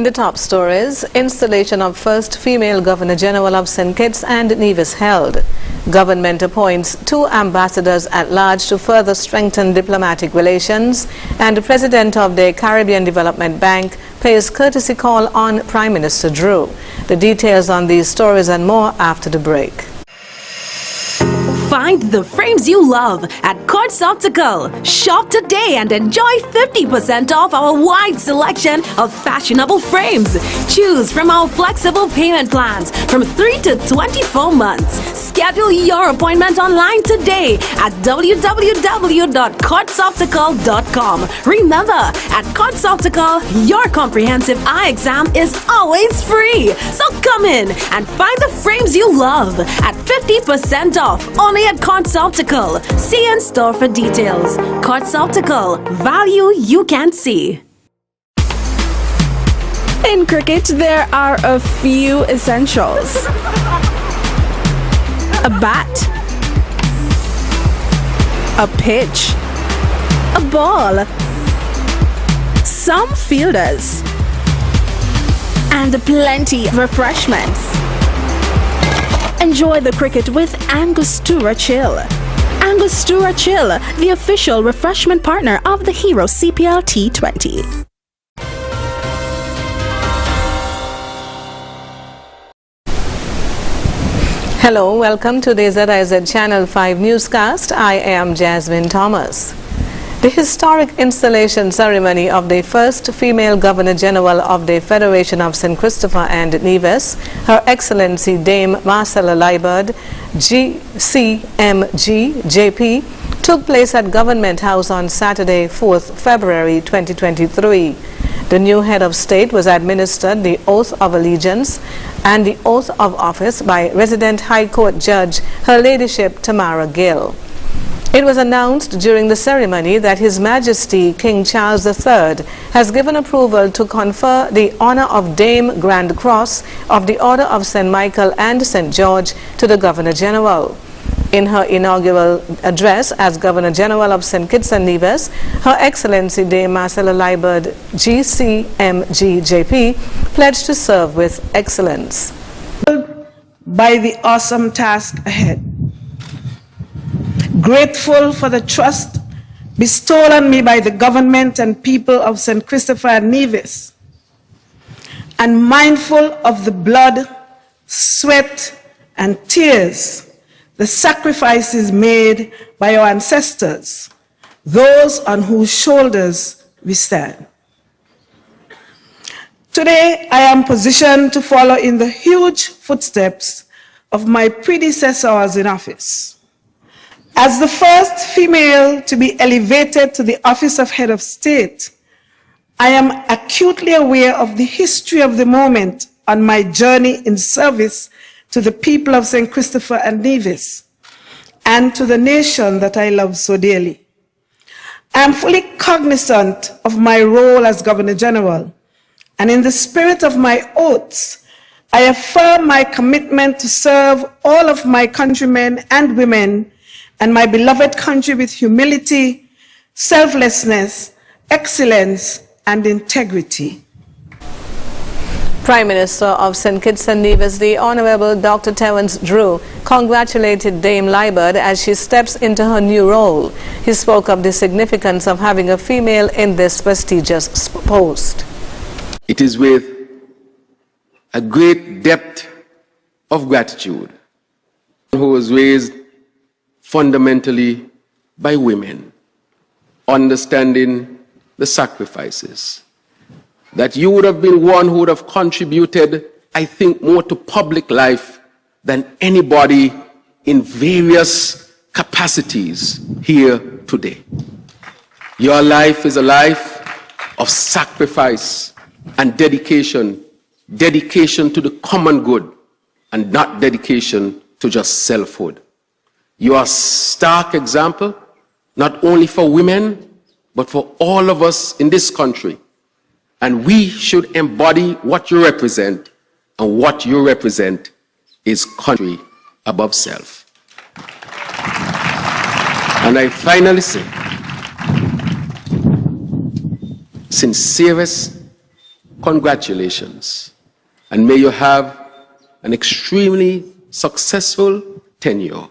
In the top stories, installation of first female Governor General of St. Kitts and Nevis held. Government appoints 2 ambassadors at large to further strengthen diplomatic relations, and the president of the Caribbean Development Bank pays courtesy call on Prime Minister Drew. The details on these stories and more after the break. Find the frames you love at Quartz Optical. Shop today and enjoy 50% off our wide selection of fashionable frames. Choose from our flexible payment plans from 3 to 24 months. Schedule your appointment online today at www.quartzoptical.com. Remember, at Quartz Optical, your comprehensive eye exam is always free. So come in and find the frames you love at 50% off only at Quartz Optical. See in store for details. Quartz Optical, value you can see. In cricket, there are a few essentials: a bat, a pitch, a ball, some fielders, and plenty of refreshments. Enjoy the cricket with Angostura Chill. Angostura Chill, the official refreshment partner of the Hero CPL T20. Hello, welcome to the ZIZ Channel 5 newscast. I am Jasmine Thomas. The historic installation ceremony of the first female Governor General of the Federation of St. Christopher and Nevis, Her Excellency Dame Marcella Liebert, GCMG JP, took place at Government House on Saturday, 4th February 2023. The new head of state was administered the oath of allegiance and the oath of office by resident High Court Judge Her Ladyship Tamara Gill. It was announced during the ceremony that His Majesty King Charles III has given approval to confer the honor of Dame Grand Cross of the Order of St. Michael and St. George to the Governor General. In her inaugural address as Governor General of St. Kitts and Nevis, Her Excellency Dame Marcella Liebert, GCMG JP, pledged to serve with excellence. By the awesome task ahead. Grateful for the trust bestowed on me by the government and people of St. Christopher and Nevis, and mindful of the blood, sweat, and tears, the sacrifices made by our ancestors, those on whose shoulders we stand. Today, I am positioned to follow in the huge footsteps of my predecessors in office. As the first female to be elevated to the office of head of state, I am acutely aware of the history of the moment on my journey in service to the people of St. Christopher and Nevis and to the nation that I love so dearly. I am fully cognizant of my role as Governor General, and in the spirit of my oaths, I affirm my commitment to serve all of my countrymen and women and my beloved country with humility, selflessness, excellence, and integrity. Prime Minister of St. Kitts and Nevis, the Honorable Dr. Terence Drew, congratulated Dame Liebert as she steps into her new role. He spoke of the significance of having a female in this prestigious post. It is with a great depth of gratitude who was raised fundamentally by women, understanding the sacrifices, that you would have been one who would have contributed, I think, more to public life than anybody in various capacities here today. Your life is a life of sacrifice and dedication, dedication to the common good and not dedication to just selfhood. You are a stark example, not only for women, but for all of us in this country. And we should embody what you represent, and what you represent is country above self. And I finally say, sincerest congratulations, and may you have an extremely successful tenure,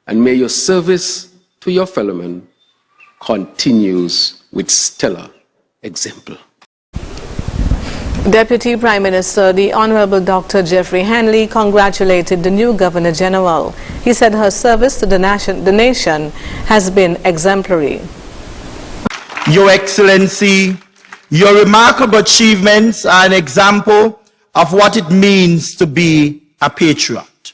and may your service to your fellow men continues with stellar example. Deputy Prime Minister, the Honorable Dr. Jeffrey Henley, congratulated the new Governor General. He said her service to the nation has been exemplary. Your Excellency, your remarkable achievements are an example of what it means to be a patriot.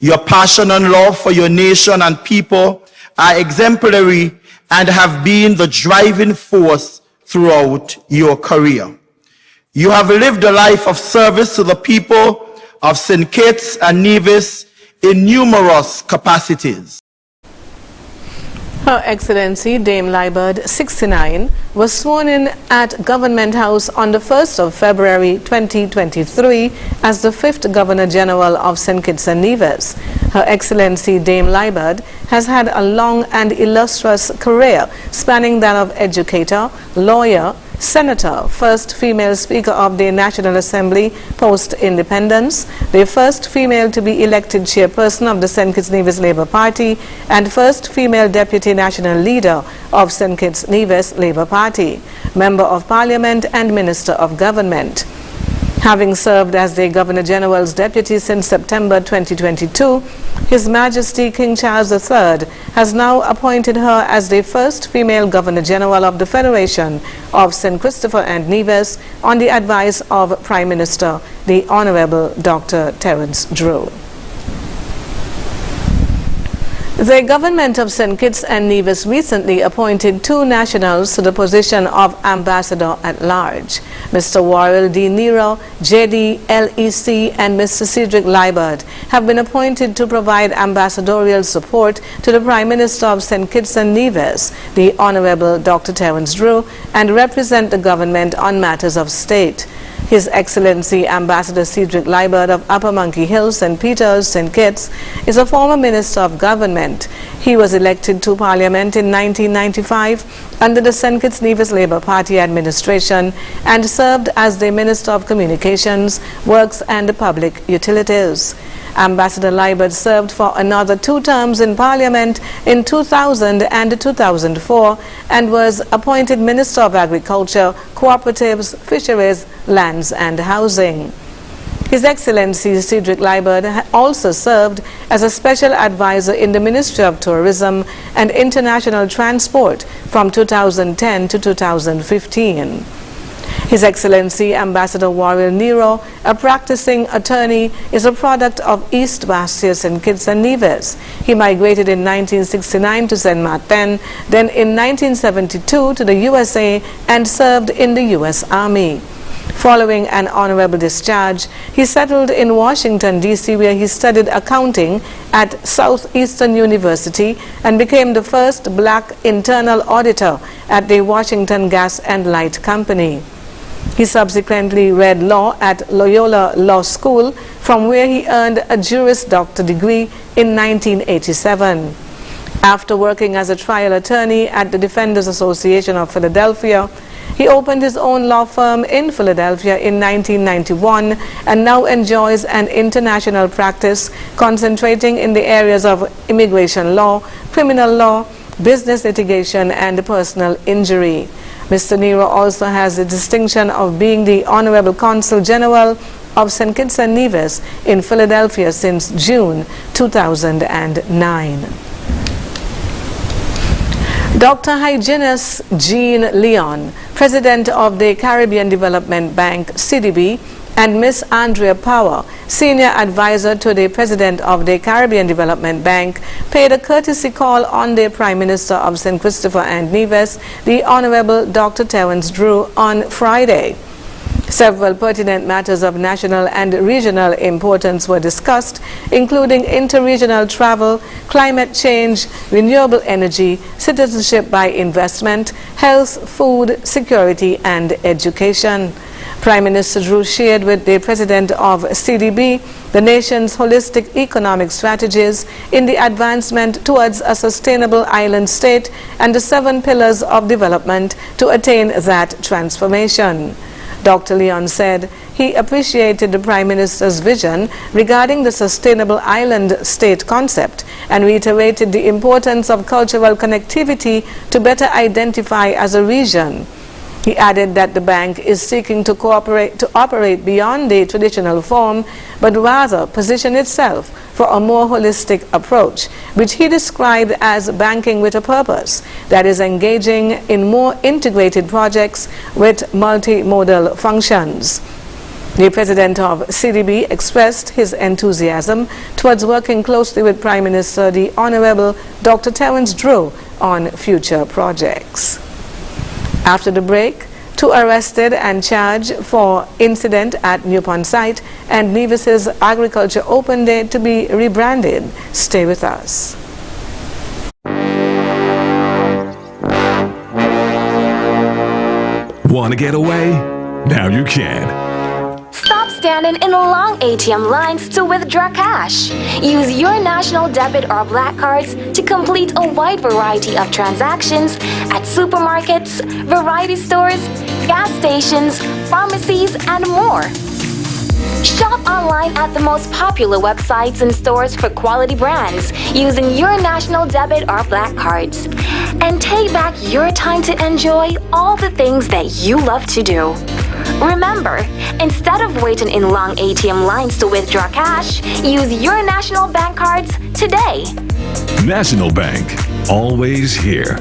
Your passion and love for your nation and people are exemplary and have been the driving force throughout your career. You have lived a life of service to the people of St. Kitts and Nevis in numerous capacities. Her Excellency Dame Liebert, 69, was sworn in at Government House on the 1st of February 2023 as the 5th Governor General of St. Kitts and Nevis. Her Excellency Dame Liebert has had a long and illustrious career spanning that of educator, lawyer, Senator, first female Speaker of the National Assembly post-independence, the first female to be elected chairperson of the St. Kitts Nevis Labour Party, and first female Deputy National Leader of St. Kitts Nevis Labour Party, Member of Parliament and Minister of Government. Having served as the Governor General's deputy since September 2022, His Majesty King Charles III has now appointed her as the first female Governor General of the Federation of St. Christopher and Nevis on the advice of Prime Minister, the Honorable Dr. Terence Drew. The government of St. Kitts and Nevis recently appointed 2 nationals to the position of Ambassador at Large. Mr. Warrell D. Nero, JD, LEC, and Mr. Cedric Liebert have been appointed to provide ambassadorial support to the Prime Minister of St. Kitts and Nevis, the Honorable Dr. Terence Drew, and represent the government on matters of state. His Excellency Ambassador Cedric Liebert of Upper Monkey Hill, St. Peters, St. Kitts, is a former Minister of Government. He was elected to Parliament in 1995 under the St. Kitts Nevis Labour Party administration and served as the Minister of Communications, Works and Public Utilities. Ambassador Liebert served for another 2 terms in Parliament in 2000 and 2004 and was appointed Minister of Agriculture, Cooperatives, Fisheries, Lands and Housing. His Excellency Cedric Liebert also served as a special advisor in the Ministry of Tourism and International Transport from 2010 to 2015. His Excellency Ambassador Warrell Nero, a practicing attorney, is a product of East Bastia, St. Kitts and Nevis. He migrated in 1969 to Saint Martin, then in 1972 to the USA and served in the U.S. Army. Following an honorable discharge, he settled in Washington, D.C., where he studied accounting at Southeastern University and became the first black internal auditor at the Washington Gas and Light Company. He subsequently read law at Loyola Law School, from where he earned a Juris Doctor degree in 1987. After working as a trial attorney at the Defenders Association of Philadelphia, he opened his own law firm in Philadelphia in 1991 and now enjoys an international practice concentrating in the areas of immigration law, criminal law, business litigation, and personal injury. Mr. Nero also has the distinction of being the Honorable Consul General of St. Kitts and Nevis in Philadelphia since June 2009. Dr. Hyginus Jean Leon, President of the Caribbean Development Bank, CDB, and Miss Andrea Power, Senior Advisor to the President of the Caribbean Development Bank, paid a courtesy call on the Prime Minister of St. Christopher and Nevis, the Honorable Dr. Terence Drew, on Friday. Several pertinent matters of national and regional importance were discussed, including interregional travel, climate change, renewable energy, citizenship by investment, health, food, security, and education. Prime Minister Drew shared with the President of CDB the nation's holistic economic strategies in the advancement towards a sustainable island state and the 7 pillars of development to attain that transformation. Dr. Leon said he appreciated the Prime Minister's vision regarding the sustainable island state concept and reiterated the importance of cultural connectivity to better identify as a region. He added that the bank is seeking to operate beyond the traditional form, but rather position itself for a more holistic approach, which he described as banking with a purpose, that is engaging in more integrated projects with multimodal functions. The president of CDB expressed his enthusiasm towards working closely with Prime Minister the Honorable Dr. Terence Drew on future projects. After the break, 2 arrested and charged for incident at Newpond site and Nevis's Agriculture Open Day to be rebranded. Stay with us. Want to get away? Now you can. Stop standing in long ATM lines to withdraw cash. Use your national debit or black cards to complete a wide variety of transactions at supermarkets, variety stores, gas stations, pharmacies, and more. Shop online at the most popular websites and stores for quality brands using your national debit or black cards. And take back your time to enjoy all the things that you love to do. Remember, instead of waiting in long ATM lines to withdraw cash, use your National Bank cards today. National Bank, always here.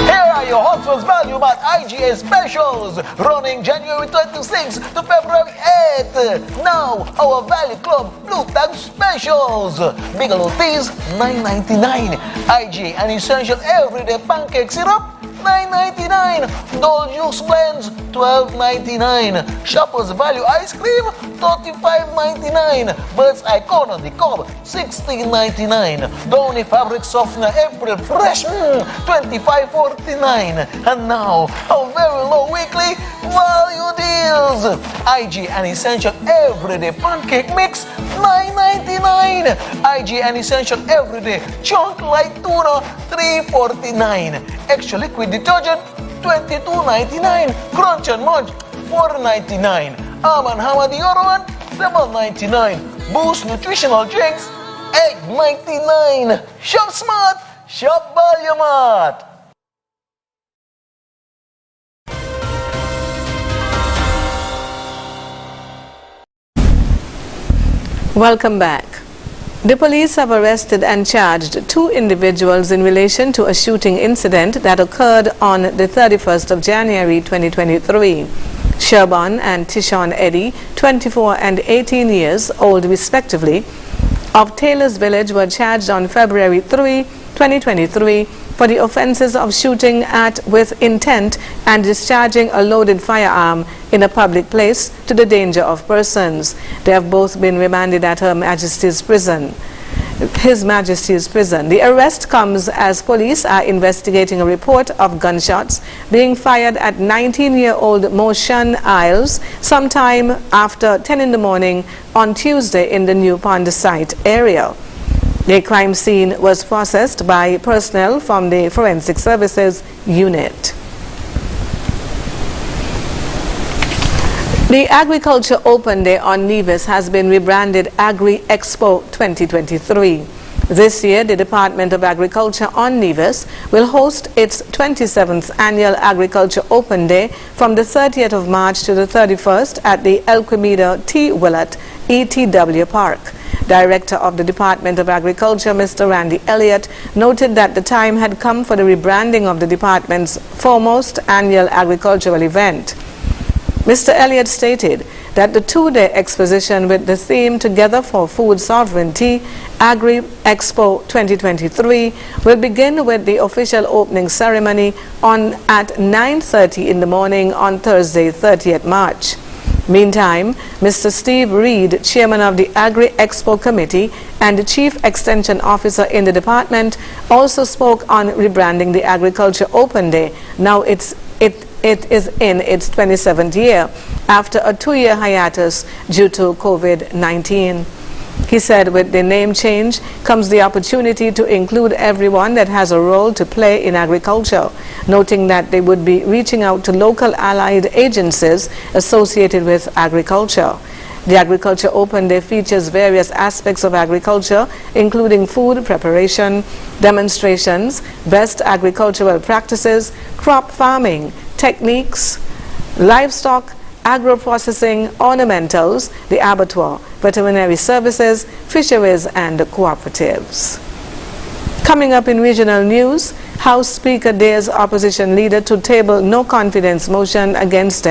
Here are your Hot Sauce Value Mart IGA specials running January 26th to February 8th. Now, our Value Club Blue Tag specials. Bigelow Teas, $9.99. IGA and Essential Everyday Pancake Syrup, $9.99. Dole Juice Blends, $12.99. Shoppers Value Ice Cream, $35.99. Bird's Eye Corner the Cob, $16.99. Downy Fabric Softener April Fresh, $25.49. And now, our very low weekly value deals. IG and Essential Everyday Pancake Mix, $9.99. IG and Essential Everyday Chunk Light Tuna, $3.49. Extra Liquid Detergent, $22.99. Crunch and Munch, $4.99. Hammer Deodorant, $7.99. Boost Nutritional Drinks, $8.99. Shop smart, shop Value Mart. Welcome back. The police have arrested and charged 2 individuals in relation to a shooting incident that occurred on the 31st of January 2023. Sherban and Tishon Eddy, 24 and 18 years old respectively, of Taylor's Village were charged on February 3, 2023 for the offenses of shooting at with intent and discharging a loaded firearm in a public place to the danger of persons. They have both been remanded at His Majesty's Prison. The arrest comes as police are investigating a report of gunshots being fired at 19-year-old Moshan Isles sometime after 10 in the morning on Tuesday in the New Pond site area. The crime scene was processed by personnel from the Forensic Services Unit. The Agriculture Open Day on Nevis has been rebranded Agri Expo 2023. This year, the Department of Agriculture on Nevis will host its 27th Annual Agriculture Open Day from the 30th of March to the 31st at the Elquimeda T. Willett ETW Park. Director of the Department of Agriculture, Mr. Randy Elliott, noted that the time had come for the rebranding of the department's foremost annual agricultural event. Mr. Elliott stated that the 2-day exposition with the theme Together for Food Sovereignty, Agri Expo 2023, will begin with the official opening ceremony at 9:30 in the morning on Thursday, 30th March. Meantime, Mr. Steve Reed, chairman of the Agri Expo Committee and the chief extension officer in the department, also spoke on rebranding the Agriculture Open Day. Now it is in its 27th year after a 2-year hiatus due to COVID-19. He said with the name change comes the opportunity to include everyone that has a role to play in agriculture, noting that they would be reaching out to local allied agencies associated with agriculture. The Agriculture Open Day features various aspects of agriculture, including food preparation, demonstrations, best agricultural practices, crop farming, techniques, livestock, agro-processing, ornamentals, the abattoir, veterinary services, fisheries, and cooperatives. Coming up in regional news, House Speaker dares opposition leader to table no confidence motion against them.